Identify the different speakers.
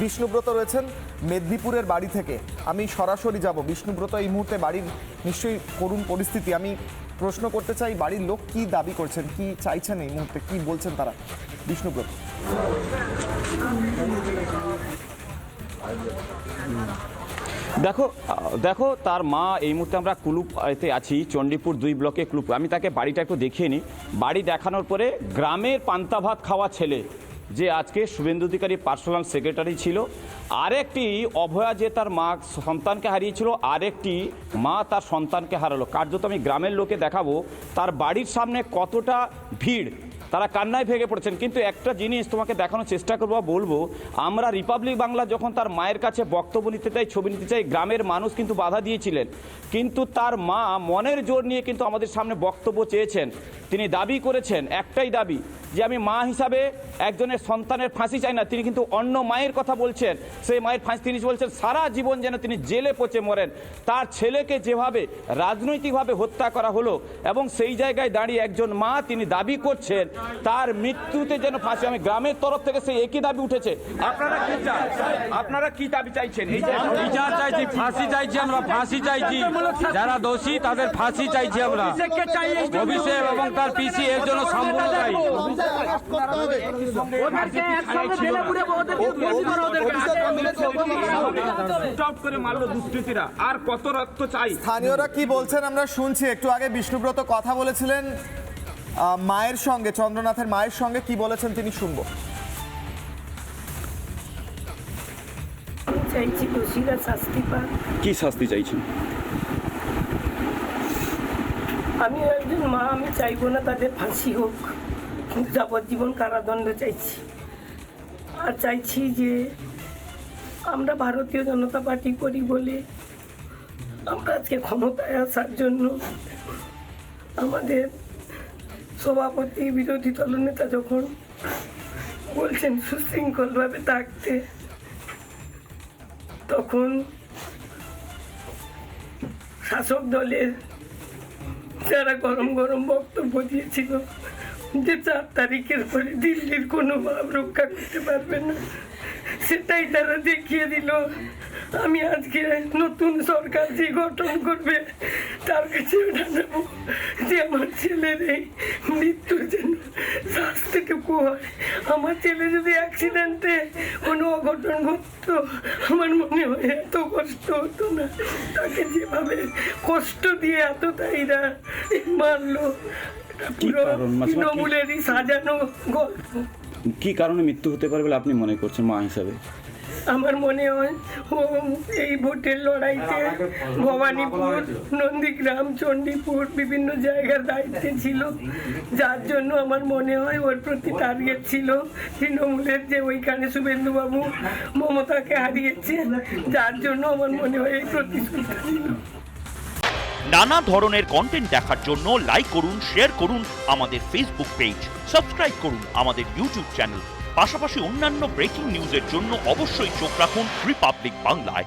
Speaker 1: বিষ্ণুব্রত রয়েছেন মেদিনীপুরের বাড়ি থেকে। আমি সরাসরি যাব বিষ্ণুব্রত এই মুহূর্তে বাড়ির নিশ্চয়ই করুণ পরিস্থিতি। আমি প্রশ্ন করতে চাই, বাড়ির লোক কি দাবি করছেন, কি চাইছেন এই মুহূর্তে, কি বলছেন তারা? বিষ্ণুব্রত,
Speaker 2: দেখো তার মা এই মুহূর্তে আমরা কুলুপতে আছি, চণ্ডীপুর 2 ব্লকে কুলুপ। আমি তাকে বাড়িটা একটু দেখিয়ে নিই। বাড়ি দেখানোর পরে গ্রামের পান্তা ভাত খাওয়া ছেলে যে আজকে শুভেন্দু অধিকারী পার্সোনাল সেক্রেটারি ছিল, আরেকটি অভয়া যে তার মা সন্তানকে হারিয়েছিল, আরেকটি মা তার সন্তানকে হারালো। কার্যত আমি গ্রামের লোকে দেখাবো তার বাড়ির সামনে কতটা ভিড়, তারা কান্নায় ভেঙে পড়েছেন। কিন্তু একটা জিনিস তোমাকে দেখানোর চেষ্টা করবো, বলবো আমরা রিপাবলিক বাংলা যখন তার মায়ের কাছে বক্তব্য নিতে চাই, ছবি নিতে চাই, গ্রামের মানুষ কিন্তু বাধা দিয়েছিলেন। কিন্তু তার মা মনের জোর নিয়ে কিন্তু আমাদের সামনে বক্তব্য চেয়েছেন। তিনি দাবি করেছেন একটাই দাবি, যে আমি মা হিসাবে একজনের সন্তানের ফাঁসি চাই না। তিনি কিন্তু অন্য মায়ের কথা বলছেন, সেই মায়ের ফাঁসি তিনি বলছেন সারা জীবন যেন তিনি জেলে পচে মরেন। তার ছেলেকে যেভাবে রাজনৈতিকভাবে হত্যা করা হলো, এবং সেই জায়গায় দাঁড়িয়ে একজন মা তিনি দাবি করছেন তার মৃত্যুতে যেন ফাঁসি। আমি গ্রামের তরফ থেকে সেই একই দাবি উঠেছে। আপনারা কি চান? আপনারা কি দাবি চাইছেন? এই যে
Speaker 3: বিচার চাইছি, ফাঁসি চাইছি, আমরা ফাঁসি চাইছি, যারা দোষী তাদের ফাঁসি চাইছি আমরা। অভিষেক এবং তার পিসি এর জন্য সম্পূর্ণ দায়ী।
Speaker 2: আর কত রক্ত চাই?
Speaker 1: স্থানীয়রা কি বলছেন আমরা শুনছি। একটু আগে বিষ্ণুব্রত কথা বলেছিলেন মায়ের সঙ্গে, চন্দ্রনাথের মায়ের সঙ্গে, কি বলেছেন তিনি শুনবো।
Speaker 4: চাইছি দোষীরা শাস্তি পাক।
Speaker 2: কি শাস্তি চাইছেন?
Speaker 4: আমি একজন মা, আমি চাইবো না তাদের ফাঁসি হোক, কিন্তু যাবজ্জীবন কারাদণ্ড চাইছি। আর চাইছি যে আমরা ভারতীয় জনতা পার্টি করি বলে আমরা আজকে ক্ষমতায় আসার জন্য আমাদের সভাপতি বিরোধী দলনেতা যখন বলছেন সুশৃঙ্খলভাবে থাকতে, তখন শাসক দলের যারা গরম গরম বক্তব্য দিয়েছিল যে 4 তারিখের পরে দিল্লির কোনো ভাব রক্ষা করতে পারবে না, সেটাই তারা দেখিয়ে দিল। আমি আজকে নতুন সরকার যে গঠন করবে তার কাছে জানাবো যে আমার ছেলের এই মৃত্যুর জন্য শাস্তিটুকু হয়। আমার ছেলে যদি অ্যাক্সিডেন্টে কোনো অঘটন ঘটতো, আমার মনে হয় এত কষ্ট হতো না। তাকে যেভাবে কষ্ট দিয়ে এতটাইরা মারলো, তৃণমূলেরই সাজানো গল্প।
Speaker 2: কি কারণে মৃত্যু হতে পারে বলে আপনি মনে করছেন মা হিসাবে?
Speaker 4: আমার মনে হয় ও এই ভোটের লড়াইতে ভবানীপুর, নন্দীগ্রাম, চণ্ডীপুর বিভিন্ন জায়গার দায়িত্বে ছিল, যার জন্য আমার মনে হয় ওর প্রতি টার্গেট ছিল তৃণমূলের, যে ওইখানে শুভেন্দুবাবু মমতাকে হারিয়েছে, যার জন্য আমার মনে হয় এই প্রতিশ্রুতি ছিল।
Speaker 5: নানা ধরনের কন্টেন্ট দেখার জন্য লাইক করুন, শেয়ার করুন আমাদের ফেসবুক পেজ, সাবস্ক্রাইব করুন আমাদের ইউটিউব চ্যানেল। পাশাপাশি অন্যান্য ব্রেকিং নিউজের জন্য অবশ্যই চোখ রাখুন রিপাবলিক বাংলায়।